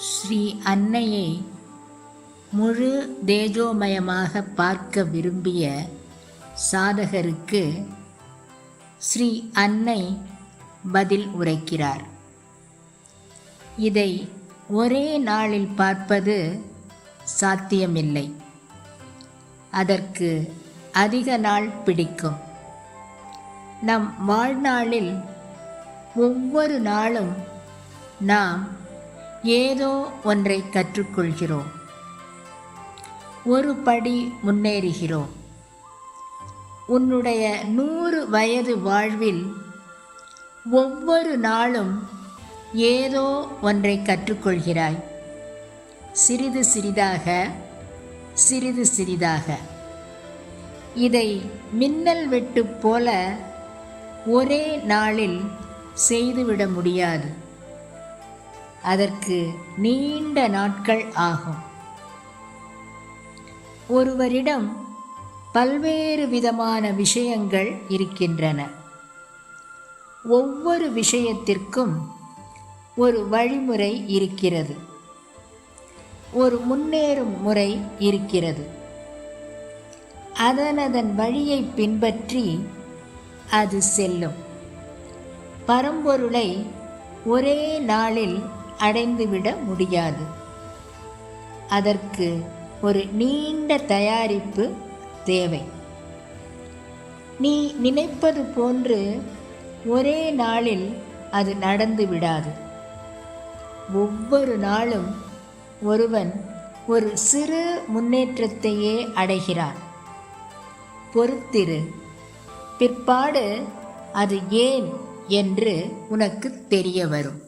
ஸ்ரீ அன்னையை முழு தேஜோமயமாக பார்க்க விரும்பிய சாதகருக்கு ஸ்ரீ அன்னை பதில் உரைக்கிறார். இதை ஒரே நாளில் பார்ப்பது சாத்தியமில்லை. அதற்கு அதிக நாள் பிடிக்கும். நம் வாழ்நாளில் ஒவ்வொரு நாளும் நாம் ஏதோ ஒன்றை கற்றுக்கொள்கிறோம். ஒரு படி முன்னேறுகிறோம். உன்னுடைய 100 வயது வாழ்வில் ஒவ்வொரு நாளும் ஏதோ ஒன்றை கற்றுக்கொள்கிறாய். சிறிது சிறிதாக, சிறிது சிறிதாக. இதை மின்னல் வெட்டு போல ஒரே நாளில் செய்துவிட முடியாது. அதற்கு நீண்ட நாட்கள் ஆகும். ஒருவரிடம் பல்வேறு விதமான விஷயங்கள் இருக்கின்றன. ஒவ்வொரு விஷயத்திற்கும் ஒரு வழிமுறை இருக்கிறது. ஒரு முன்னேறும் முறை இருக்கிறது. அதனதன் வழியை பின்பற்றி அது செல்லும். பரம்பொருளை ஒரே நாளில் அடைந்துவிட முடியாது. அதற்கு ஒரு நீண்ட தயாரிப்பு தேவை. நீ நினைப்பது போன்று ஒரே நாளில் அது நடந்து விடாது. ஒவ்வொரு நாளும் ஒருவன் ஒரு சிறு முன்னேற்றத்தையே அடைகிறான். பொறுத்திரு, பிற்பாடு அது ஏன் என்று உனக்கு தெரிய வரும்.